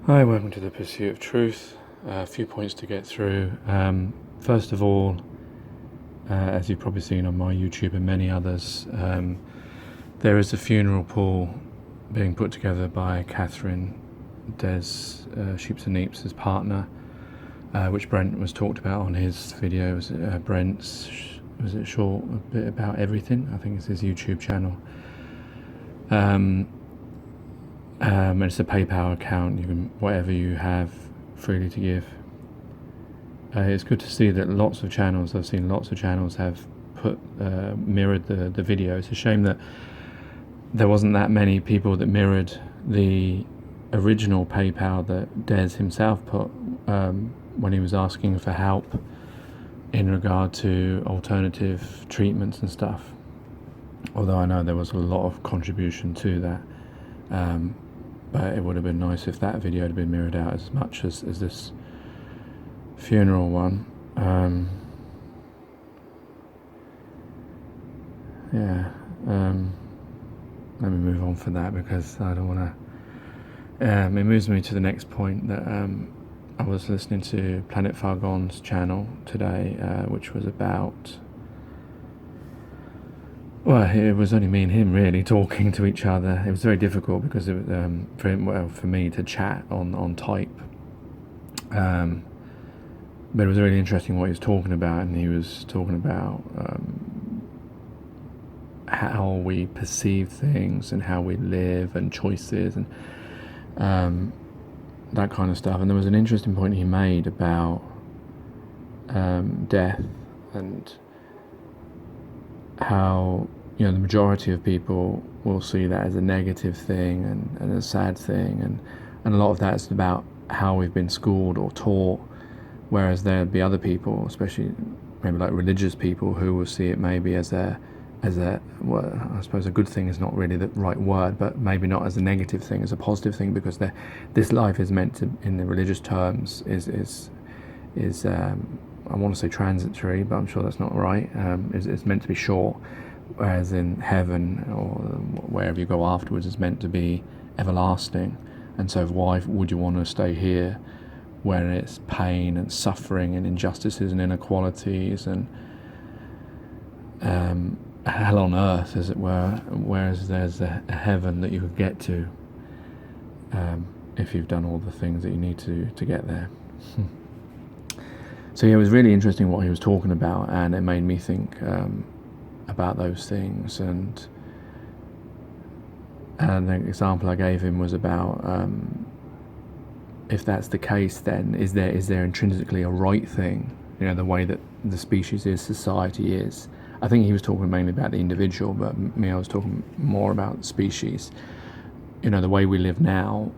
Hi, welcome to the Pursuit of Truth. A few points to get through. First of all, as you've probably seen on my YouTube and many others, there is a funeral pool being put together by Catherine Des Sheeps and Neeps' partner, which Brent was talked about on his video. Brent's, was it short, a bit about everything? I think it's his YouTube channel. And it's a PayPal account. You can, whatever you have freely to give. It's good to see that lots of channels, I've seen lots of channels have mirrored the video. It's a shame that there wasn't that many people that mirrored the original PayPal that Des himself put when he was asking for help in regard to alternative treatments and stuff. Although I know there was a lot of contribution to that. But it would have been nice if that video had been mirrored out as much as this funeral one. Let me move on from that because I don't want to. It moves me to the next point that I was listening to Planet Fargon's channel today, which was about. Well, it was only me and him really talking to each other. It was very difficult because it was, for me to chat on type. But it was really interesting what he was talking about, and he was talking about how we perceive things and how we live and choices and that kind of stuff. And there was an interesting point he made about death and how the majority of people will see that as a negative thing and a sad thing, and a lot of that is about how we've been schooled or taught, whereas there'd be other people, especially maybe like religious people, who will see it maybe as a well, I suppose a good thing is not really the right word, but maybe not as a negative thing, as a positive thing, because this life is meant to, in the religious terms, is I want to say transitory, but I'm sure that's not right. It's meant to be short, whereas in heaven or wherever you go afterwards is meant to be everlasting. And so why would you want to stay here where it's pain and suffering and injustices and inequalities and hell on earth, as it were, whereas there's a heaven that you could get to if you've done all the things that you need to get there. So it was really interesting what he was talking about, and it made me think about those things. And the example I gave him was about if that's the case, then is there intrinsically a right thing? The way that the species is, society is. I think he was talking mainly about the individual, but me, I was talking more about species. The way we live now,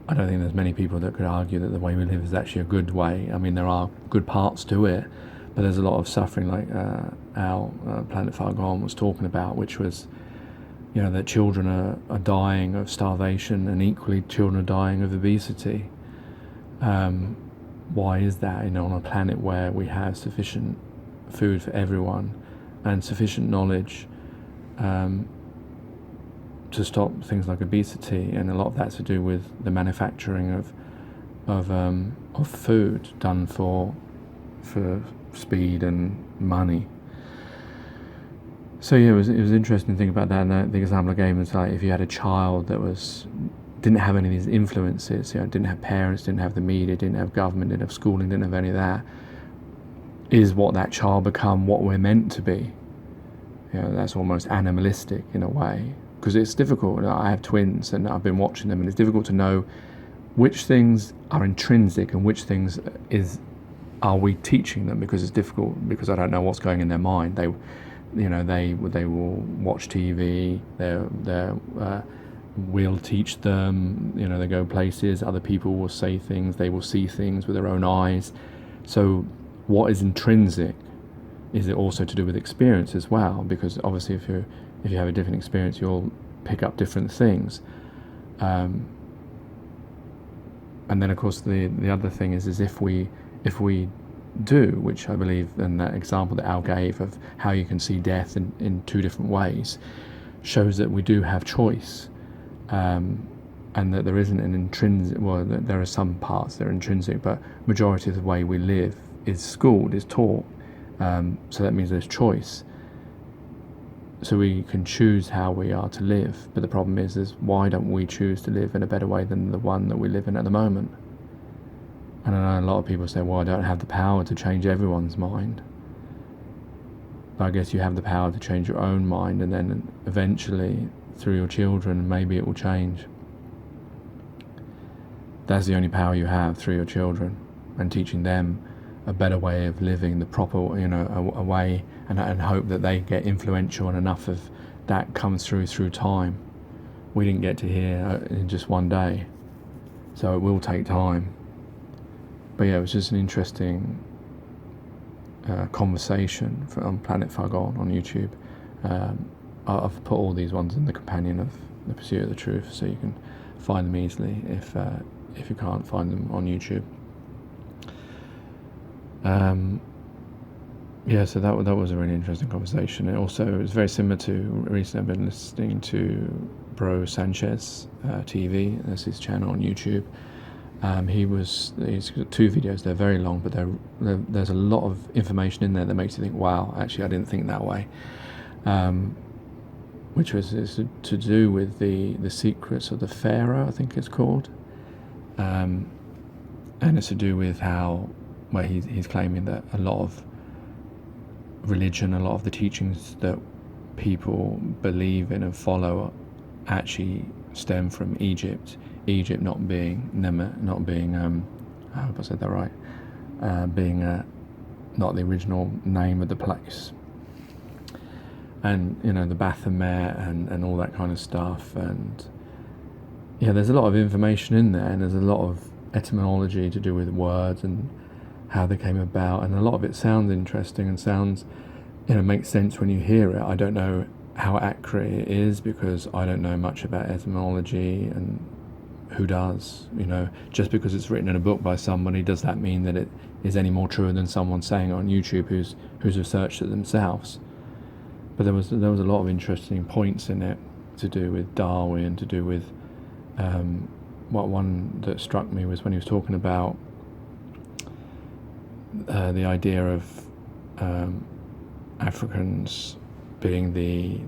I don't think there's many people that could argue that the way we live is actually a good way. I mean, there are good parts to it, but there's a lot of suffering, like Planet Fargon was talking about, which was, that children are dying of starvation, and equally children are dying of obesity. Why is that? On a planet where we have sufficient food for everyone and sufficient knowledge to stop things like obesity, and a lot of that's to do with the manufacturing of food done for speed and money. So it was interesting to think about that. And the example I gave was like, if you had a child that didn't have any of these influences, didn't have parents, didn't have the media, didn't have government, didn't have schooling, didn't have any of that, is what that child become what we're meant to be? That's almost animalistic in a way, because it's difficult. I have twins and I've been watching them, and it's difficult to know which things are intrinsic and which things are we teaching them, because it's difficult, because I don't know what's going in their mind. They will watch TV, we'll teach them, they go places, other people will say things, they will see things with their own eyes. So what is intrinsic? Is it also to do with experience as well? Because obviously if you have a different experience, you'll pick up different things. And then of course the other thing is if we do, which I believe in that example that Al gave of how you can see death in two different ways, shows that we do have choice. and that there isn't an intrinsic, well, there are some parts that are intrinsic, but majority of the way we live is schooled, is taught. So that means there's choice. So we can choose how we are to live, but the problem is why don't we choose to live in a better way than the one that we live in at the moment? And I know a lot of people say, well, I don't have the power to change everyone's mind. But I guess you have the power to change your own mind, and then eventually, through your children, maybe it will change. That's the only power you have, through your children, and teaching them a better way of living, the proper, a way, and hope that they get influential, and enough of that comes through time. We didn't get to here in just one day, so it will take time. But yeah, it was just an interesting conversation on Planet Fagon on YouTube. I've put all these ones in the companion of The Pursuit of the Truth, so you can find them easily if you can't find them on YouTube. So that was a really interesting conversation. It was very similar to recently I've been listening to Bro Sanchez TV. That's his channel on YouTube. He's got 2 videos. They're very long, but there's a lot of information in there that makes you think, wow, actually I didn't think that way. Which is to do with the secrets of the Pharaoh, I think it's called. And it's to do with where he's claiming that a lot of religion, a lot of the teachings that people believe in and follow actually stem from Egypt. Egypt not being I hope I said that right, being not the original name of the place, and the Baphomet and all that kind of stuff. And there's a lot of information in there, and there's a lot of etymology to do with words and how they came about, and a lot of it sounds interesting and sounds makes sense when you hear it. I don't know how accurate it is, because I don't know much about etymology, and who does? Just because it's written in a book by somebody, does that mean that it is any more true than someone saying on YouTube who's researched it themselves? But there was a lot of interesting points in it to do with Darwin, to do with what one that struck me was when he was talking about the idea of Africans being the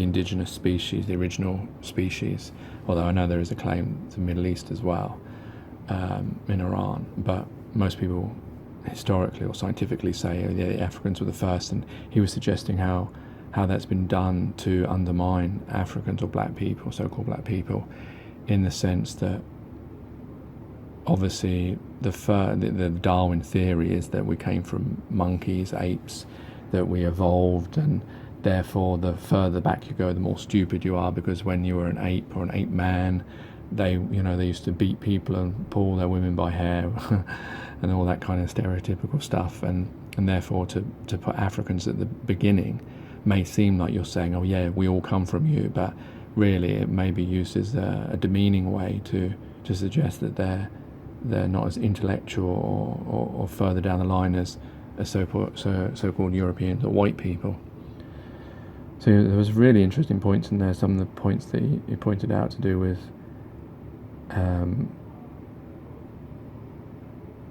indigenous species, the original species, although I know there is a claim to the Middle East as well, in Iran, but most people historically or scientifically say the Africans were the first, and he was suggesting how that's been done to undermine Africans or black people, so-called black people, in the sense that obviously the Darwin theory is that we came from monkeys, apes, that we evolved, and therefore the further back you go, the more stupid you are, because when you were an ape or an ape man, they used to beat people and pull their women by hair and all that kind of stereotypical stuff, and therefore to put Africans at the beginning may seem like you're saying, oh yeah, we all come from you, but really it may be used as a demeaning way to suggest that they're not as intellectual or further down the line as so-called Europeans or white people. So there was really interesting points in there. Some of the points that he pointed out to do with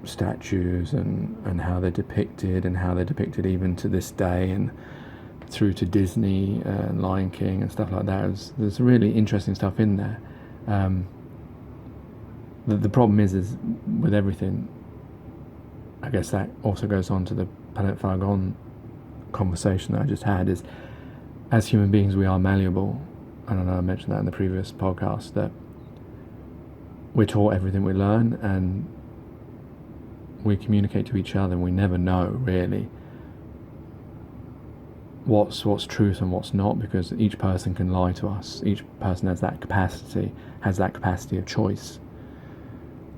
statues and how they're depicted, and how they're depicted even to this day, and through to Disney and Lion King and stuff like that. There's really interesting stuff in there. The problem is with everything, I guess that also goes on to the Planet Fagon conversation that I just had, is as human beings we are malleable. I don't know, I mentioned that in the previous podcast, that we're taught everything we learn, and we communicate to each other, and we never know really what's truth and what's not, because each person can lie to us. Each person has that capacity of choice.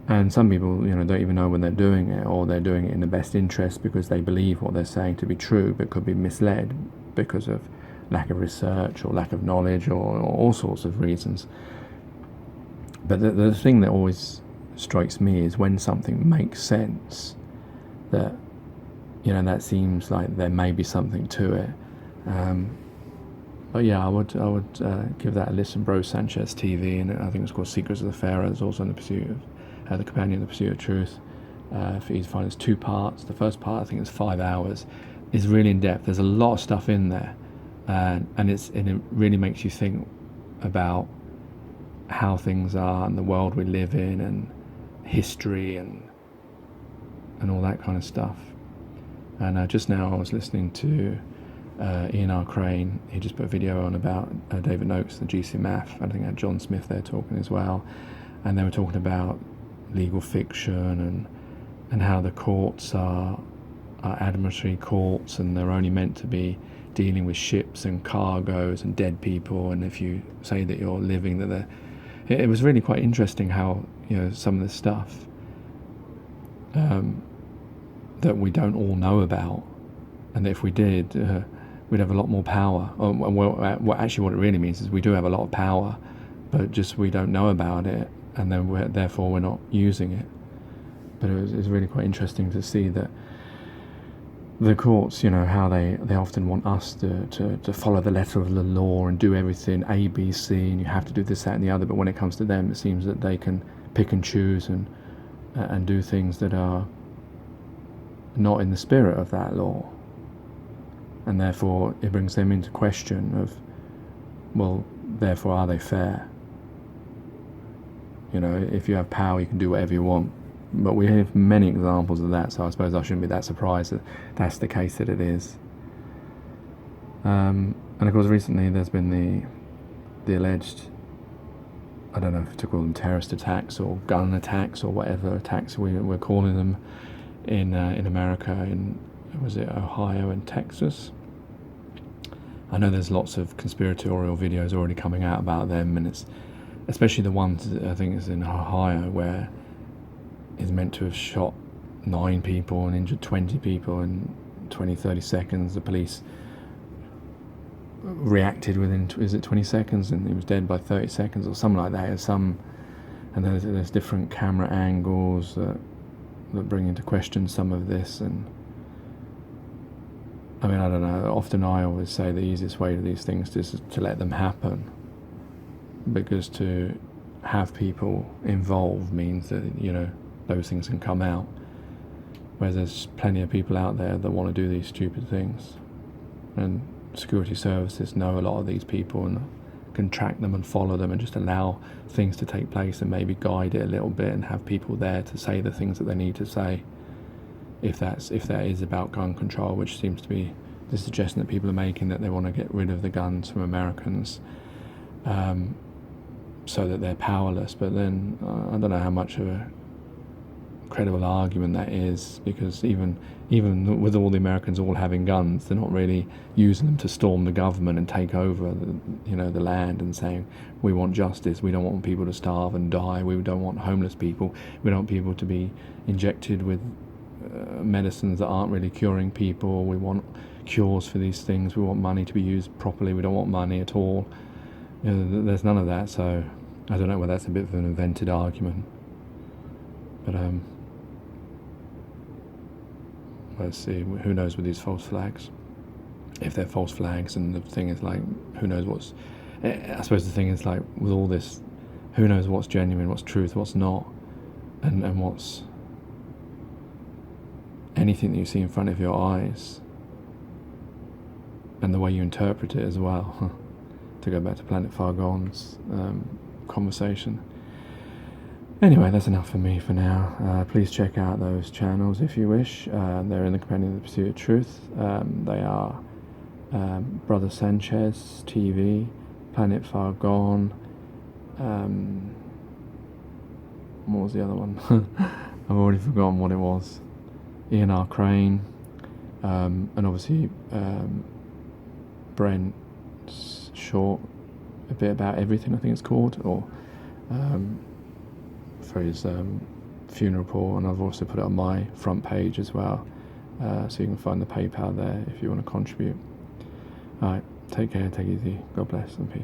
And some people, don't even know when they're doing it, or they're doing it in the best interest because they believe what they're saying to be true, but could be misled because of lack of research or lack of knowledge or all sorts of reasons. But the thing that always strikes me is when something makes sense, that that seems like there may be something to it. But yeah, I would give that a listen. Bro Sanchez TV, and I think it's called Secrets of the Pharaoh. It's also in the pursuit of the companion, the pursuit of truth. For easy to find, it's 2 parts. The first part, I think, is 5 hours. Is really in depth. There's a lot of stuff in there, and it really makes you think about how things are and the world we live in and history and all that kind of stuff. And just now I was listening to Ian R. Crane. He just put a video on about David Noakes, the GCMAF. I think I had John Smith there talking as well, and they were talking about legal fiction and how the courts are admiratory courts, and they're only meant to be dealing with ships and cargoes and dead people, and if you say that you're living, that it was really quite interesting how, you know, some of the stuff that we don't all know about, and if we did, we'd have a lot more power. Actually what it really means is we do have a lot of power, but just we don't know about it, and then therefore we're not using it. But it was really quite interesting to see that the courts, you know, how they often want us to follow the letter of the law and do everything A, B, C, and you have to do this, that, and the other. But when it comes to them, it seems that they can pick and choose and do things that are not in the spirit of that law. And therefore, it brings them into question of, well, therefore, are they fair? You know, if you have power, you can do whatever you want. But we have many examples of that, so I suppose I shouldn't be that surprised that that's the case that it is. And of course, recently there's been the alleged, I don't know if to call them terrorist attacks or gun attacks or whatever attacks we're calling them in America, was it Ohio and Texas? I know there's lots of conspiratorial videos already coming out about them, and it's especially the ones I think is in Ohio where is meant to have shot 9 people and injured 20 people in 20-30 seconds. The police reacted within 20 seconds, and he was dead by 30 seconds or something like that. And there's different camera angles that bring into question some of this. And I mean, I don't know, often I always say the easiest way to these things is to let them happen, because to have people involved means that, you know, those things can come out, whereas there's plenty of people out there that want to do these stupid things, and security services know a lot of these people and can track them and follow them and just allow things to take place and maybe guide it a little bit and have people there to say the things that they need to say, if that is about gun control, which seems to be the suggestion that people are making, that they want to get rid of the guns from Americans, so that they're powerless. But then I don't know how much of a credible argument that is, because even with all the Americans all having guns, they're not really using them to storm the government and take over the land and saying, we want justice, we don't want people to starve and die, we don't want homeless people, we don't want people to be injected with medicines that aren't really curing people, we want cures for these things, we want money to be used properly, we don't want money at all. You know, there's none of that. So I don't know whether that's a bit of an invented argument, but let's see, who knows with these false flags, if they're false flags. And the thing is, like, who knows I suppose the thing is, like, with all this, who knows what's genuine, what's truth, what's not, and what's anything that you see in front of your eyes, and the way you interpret it as well. To go back to Planet Far Gone's conversation. Anyway, that's enough for me for now. Please check out those channels if you wish. They're in the Companion of the Pursuit of Truth. They are Brother Sanchez TV, Planet Far Gone. What was the other one? I've already forgotten what it was. Ian R. Crane, and obviously Brent Short, a bit about everything, I think it's called, or for his funeral report, and I've also put it on my front page as well, so you can find the PayPal there if you want to contribute. Alright, take care, take it easy, God bless and peace.